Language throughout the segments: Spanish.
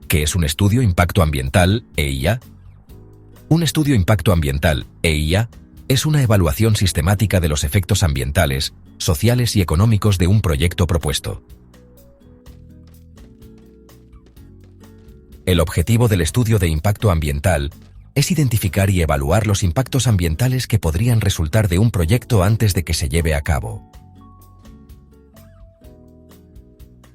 ¿Qué es un estudio impacto ambiental, EIA? Un estudio impacto ambiental, EIA, es una evaluación sistemática de los efectos ambientales, sociales y económicos de un proyecto propuesto. El objetivo del estudio de impacto ambiental es identificar y evaluar los impactos ambientales que podrían resultar de un proyecto antes de que se lleve a cabo.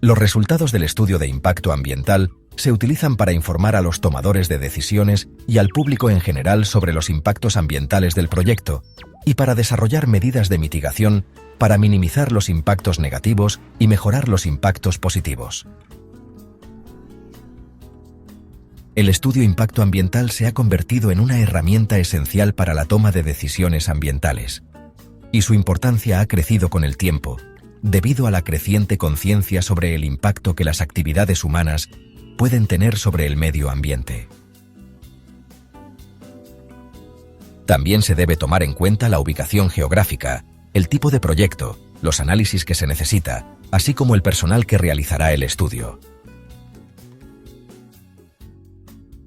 Los resultados del estudio de impacto ambiental se utilizan para informar a los tomadores de decisiones y al público en general sobre los impactos ambientales del proyecto y para desarrollar medidas de mitigación para minimizar los impactos negativos y mejorar los impactos positivos. El estudio impacto ambiental se ha convertido en una herramienta esencial para la toma de decisiones ambientales, y su importancia ha crecido con el tiempo, debido a la creciente conciencia sobre el impacto que las actividades humanas pueden tener sobre el medio ambiente. También se debe tomar en cuenta la ubicación geográfica, el tipo de proyecto, los análisis que se necesita, así como el personal que realizará el estudio.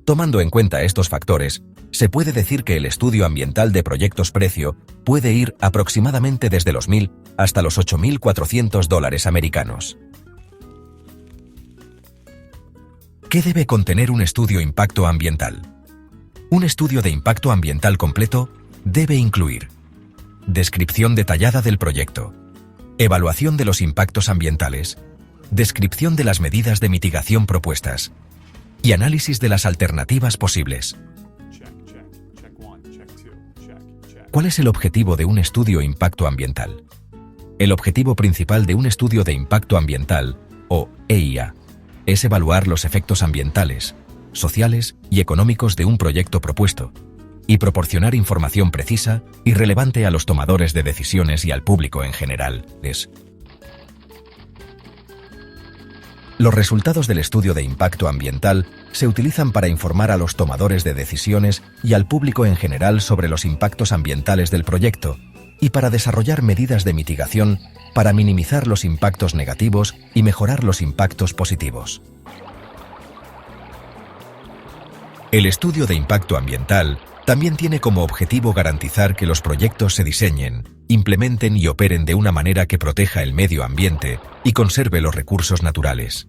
Tomando en cuenta estos factores, se puede decir que el estudio ambiental de proyectos precio puede ir aproximadamente desde los $1.000 hasta los $8.400 americanos. ¿Qué debe contener un estudio impacto ambiental? Un estudio de impacto ambiental completo debe incluir descripción detallada del proyecto, evaluación de los impactos ambientales, descripción de las medidas de mitigación propuestas y análisis de las alternativas posibles. ¿Cuál es el objetivo de un estudio impacto ambiental? El objetivo principal de un estudio de impacto ambiental, o EIA, es evaluar los efectos ambientales, sociales y económicos de un proyecto propuesto y proporcionar información precisa y relevante a los tomadores de decisiones y al público en general. Los resultados del estudio de impacto ambiental se utilizan para informar a los tomadores de decisiones y al público en general sobre los impactos ambientales del proyecto y para desarrollar medidas de mitigación para minimizar los impactos negativos y mejorar los impactos positivos. El estudio de impacto ambiental también tiene como objetivo garantizar que los proyectos se diseñen, implementen y operen de una manera que proteja el medio ambiente y conserve los recursos naturales.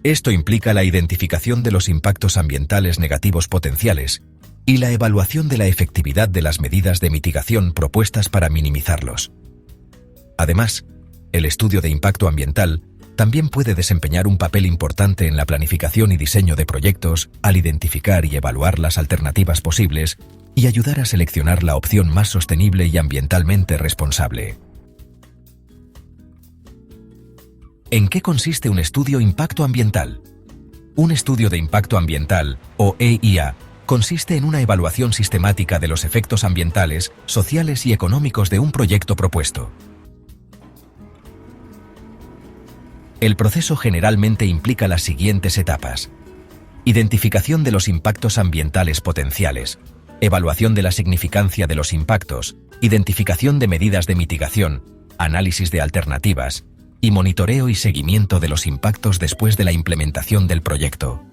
Esto implica la identificación de los impactos ambientales negativos potenciales y la evaluación de la efectividad de las medidas de mitigación propuestas para minimizarlos. Además, el estudio de impacto ambiental también puede desempeñar un papel importante en la planificación y diseño de proyectos al identificar y evaluar las alternativas posibles y ayudar a seleccionar la opción más sostenible y ambientalmente responsable. ¿En qué consiste un estudio impacto ambiental? Un estudio de impacto ambiental, o EIA, consiste en una evaluación sistemática de los efectos ambientales, sociales y económicos de un proyecto propuesto. El proceso generalmente implica las siguientes etapas: identificación de los impactos ambientales potenciales, evaluación de la significancia de los impactos, identificación de medidas de mitigación, análisis de alternativas, y monitoreo y seguimiento de los impactos después de la implementación del proyecto.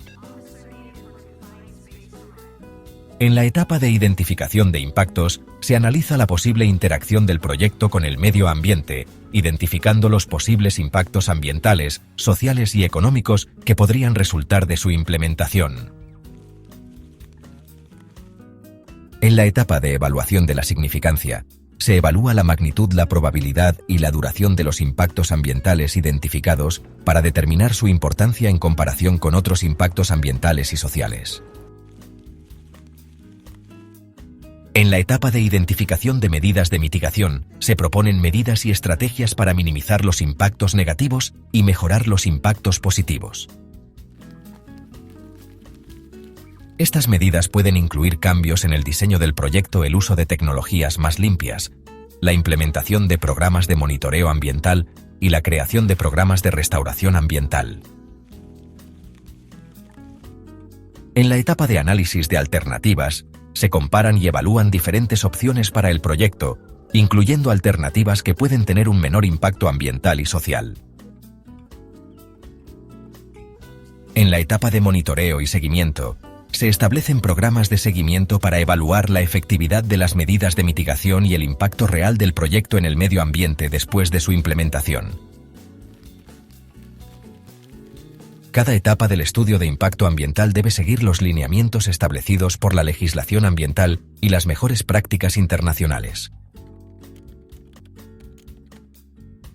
En la etapa de identificación de impactos, se analiza la posible interacción del proyecto con el medio ambiente, identificando los posibles impactos ambientales, sociales y económicos que podrían resultar de su implementación. En la etapa de evaluación de la significancia, se evalúa la magnitud, la probabilidad y la duración de los impactos ambientales identificados para determinar su importancia en comparación con otros impactos ambientales y sociales. En la etapa de identificación de medidas de mitigación, se proponen medidas y estrategias para minimizar los impactos negativos y mejorar los impactos positivos. Estas medidas pueden incluir cambios en el diseño del proyecto, el uso de tecnologías más limpias, la implementación de programas de monitoreo ambiental y la creación de programas de restauración ambiental. En la etapa de análisis de alternativas, se comparan y evalúan diferentes opciones para el proyecto, incluyendo alternativas que pueden tener un menor impacto ambiental y social. En la etapa de monitoreo y seguimiento, se establecen programas de seguimiento para evaluar la efectividad de las medidas de mitigación y el impacto real del proyecto en el medio ambiente después de su implementación. Cada etapa del estudio de impacto ambiental debe seguir los lineamientos establecidos por la legislación ambiental y las mejores prácticas internacionales.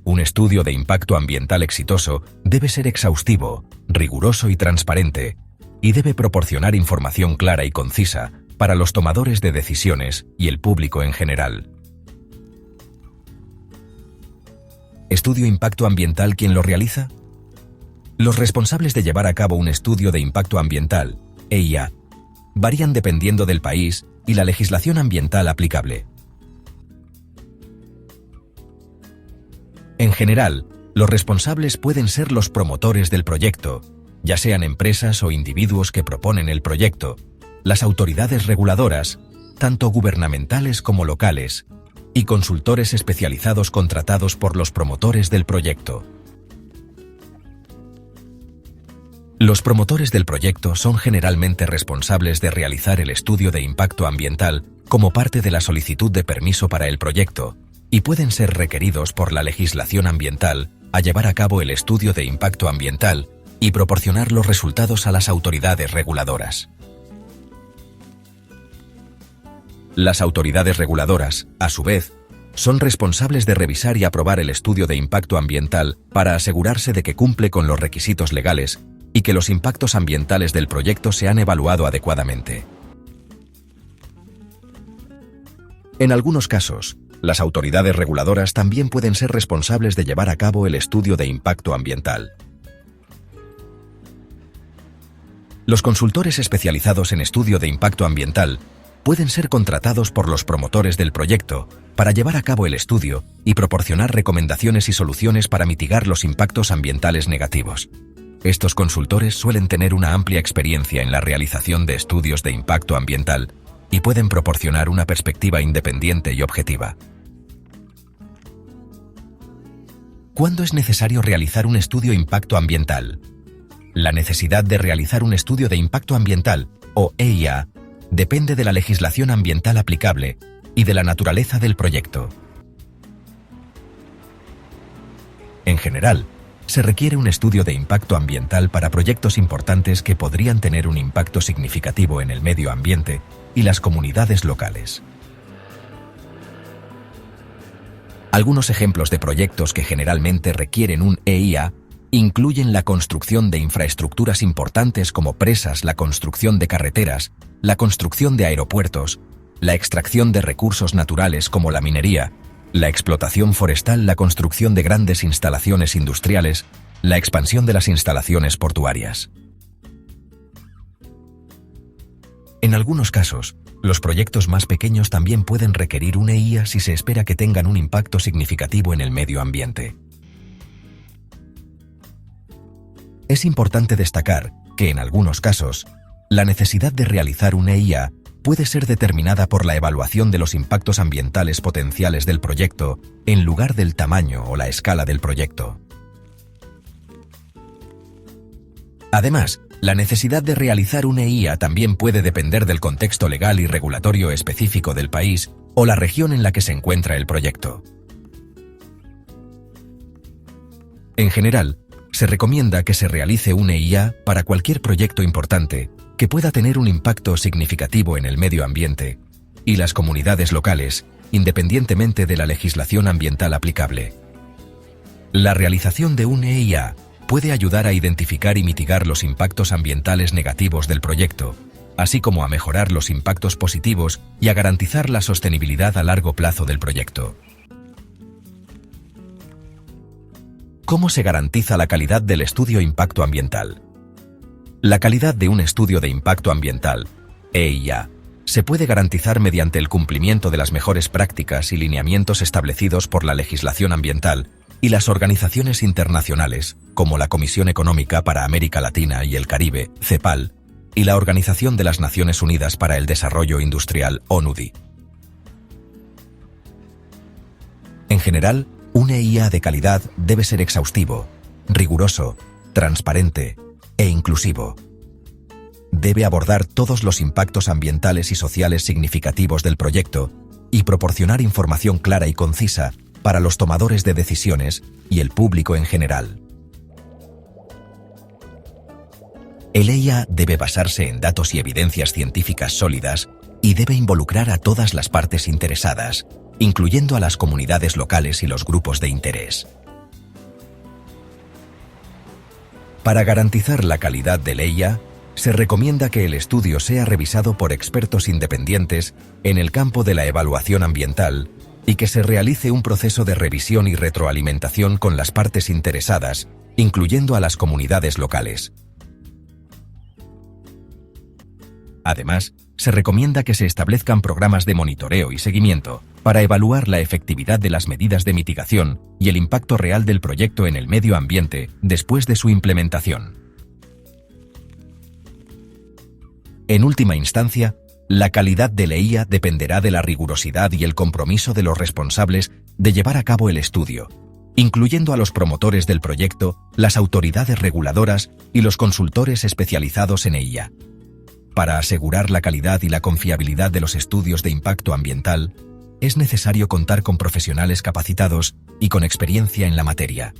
Un estudio de impacto ambiental exitoso debe ser exhaustivo, riguroso y transparente, y debe proporcionar información clara y concisa para los tomadores de decisiones y el público en general. ¿Estudio impacto ambiental quién lo realiza? Los responsables de llevar a cabo un estudio de impacto ambiental, EIA, varían dependiendo del país y la legislación ambiental aplicable. En general, los responsables pueden ser los promotores del proyecto, ya sean empresas o individuos que proponen el proyecto, las autoridades reguladoras, tanto gubernamentales como locales, y consultores especializados contratados por los promotores del proyecto. Los promotores del proyecto son generalmente responsables de realizar el estudio de impacto ambiental como parte de la solicitud de permiso para el proyecto, y pueden ser requeridos por la legislación ambiental a llevar a cabo el estudio de impacto ambiental y proporcionar los resultados a las autoridades reguladoras. Las autoridades reguladoras, a su vez, son responsables de revisar y aprobar el estudio de impacto ambiental para asegurarse de que cumple con los requisitos legales y que los impactos ambientales del proyecto se han evaluado adecuadamente. En algunos casos, las autoridades reguladoras también pueden ser responsables de llevar a cabo el estudio de impacto ambiental. Los consultores especializados en estudio de impacto ambiental pueden ser contratados por los promotores del proyecto para llevar a cabo el estudio y proporcionar recomendaciones y soluciones para mitigar los impactos ambientales negativos. Estos consultores suelen tener una amplia experiencia en la realización de estudios de impacto ambiental y pueden proporcionar una perspectiva independiente y objetiva. ¿Cuándo es necesario realizar un estudio de impacto ambiental? La necesidad de realizar un estudio de impacto ambiental, o EIA, depende de la legislación ambiental aplicable y de la naturaleza del proyecto. En general, se requiere un estudio de impacto ambiental para proyectos importantes que podrían tener un impacto significativo en el medio ambiente y las comunidades locales. Algunos ejemplos de proyectos que generalmente requieren un EIA incluyen la construcción de infraestructuras importantes como presas, la construcción de carreteras, la construcción de aeropuertos, la extracción de recursos naturales como la minería, la explotación forestal, la construcción de grandes instalaciones industriales, la expansión de las instalaciones portuarias. En algunos casos, los proyectos más pequeños también pueden requerir un EIA si se espera que tengan un impacto significativo en el medio ambiente. Es importante destacar que, en algunos casos, la necesidad de realizar un EIA puede ser determinada por la evaluación de los impactos ambientales potenciales del proyecto en lugar del tamaño o la escala del proyecto. Además, la necesidad de realizar un EIA también puede depender del contexto legal y regulatorio específico del país o la región en la que se encuentra el proyecto. En general, se recomienda que se realice un EIA para cualquier proyecto importante que pueda tener un impacto significativo en el medio ambiente y las comunidades locales, independientemente de la legislación ambiental aplicable. La realización de un EIA puede ayudar a identificar y mitigar los impactos ambientales negativos del proyecto, así como a mejorar los impactos positivos y a garantizar la sostenibilidad a largo plazo del proyecto. ¿Cómo se garantiza la calidad del estudio de impacto ambiental? La calidad de un estudio de impacto ambiental, EIA, se puede garantizar mediante el cumplimiento de las mejores prácticas y lineamientos establecidos por la legislación ambiental y las organizaciones internacionales, como la Comisión Económica para América Latina y el Caribe, CEPAL, y la Organización de las Naciones Unidas para el Desarrollo Industrial, ONUDI. En general, un EIA de calidad debe ser exhaustivo, riguroso, transparente, e inclusivo. Debe abordar todos los impactos ambientales y sociales significativos del proyecto y proporcionar información clara y concisa para los tomadores de decisiones y el público en general. El EIA debe basarse en datos y evidencias científicas sólidas y debe involucrar a todas las partes interesadas, incluyendo a las comunidades locales y los grupos de interés. Para garantizar la calidad del EIA, se recomienda que el estudio sea revisado por expertos independientes en el campo de la evaluación ambiental y que se realice un proceso de revisión y retroalimentación con las partes interesadas, incluyendo a las comunidades locales. Además, se recomienda que se establezcan programas de monitoreo y seguimiento para evaluar la efectividad de las medidas de mitigación y el impacto real del proyecto en el medio ambiente después de su implementación. En última instancia, la calidad del EIA dependerá de la rigurosidad y el compromiso de los responsables de llevar a cabo el estudio, incluyendo a los promotores del proyecto, las autoridades reguladoras y los consultores especializados en EIA. Para asegurar la calidad y la confiabilidad de los estudios de impacto ambiental, es necesario contar con profesionales capacitados y con experiencia en la materia.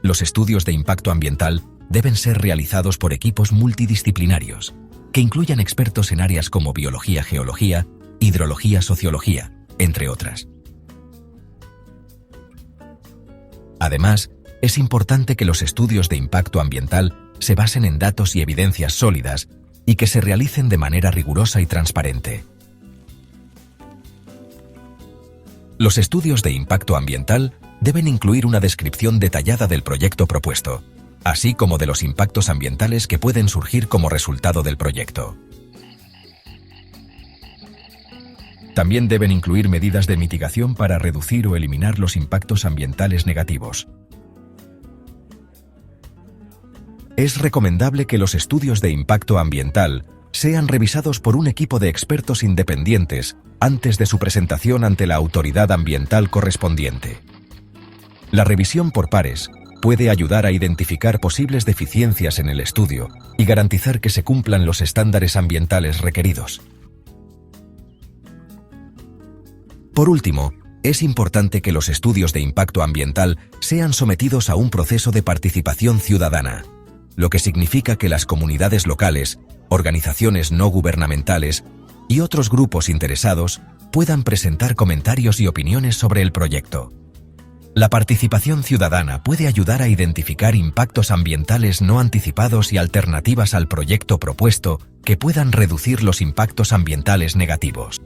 Los estudios de impacto ambiental deben ser realizados por equipos multidisciplinarios, que incluyan expertos en áreas como biología, geología, hidrología, sociología, entre otras. Además, es importante que los estudios de impacto ambiental se basen en datos y evidencias sólidas y que se realicen de manera rigurosa y transparente. Los estudios de impacto ambiental deben incluir una descripción detallada del proyecto propuesto, así como de los impactos ambientales que pueden surgir como resultado del proyecto. También deben incluir medidas de mitigación para reducir o eliminar los impactos ambientales negativos. Es recomendable que los estudios de impacto ambiental sean revisados por un equipo de expertos independientes antes de su presentación ante la autoridad ambiental correspondiente. La revisión por pares puede ayudar a identificar posibles deficiencias en el estudio y garantizar que se cumplan los estándares ambientales requeridos. Por último, es importante que los estudios de impacto ambiental sean sometidos a un proceso de participación ciudadana, lo que significa que las comunidades locales, organizaciones no gubernamentales y otros grupos interesados puedan presentar comentarios y opiniones sobre el proyecto. La participación ciudadana puede ayudar a identificar impactos ambientales no anticipados y alternativas al proyecto propuesto que puedan reducir los impactos ambientales negativos.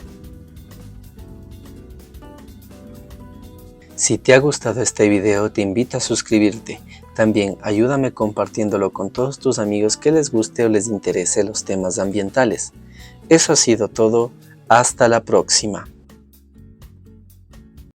Si te ha gustado este video, te invito a suscribirte. También ayúdame compartiéndolo con todos tus amigos que les guste o les interese los temas ambientales. Eso ha sido todo. Hasta la próxima.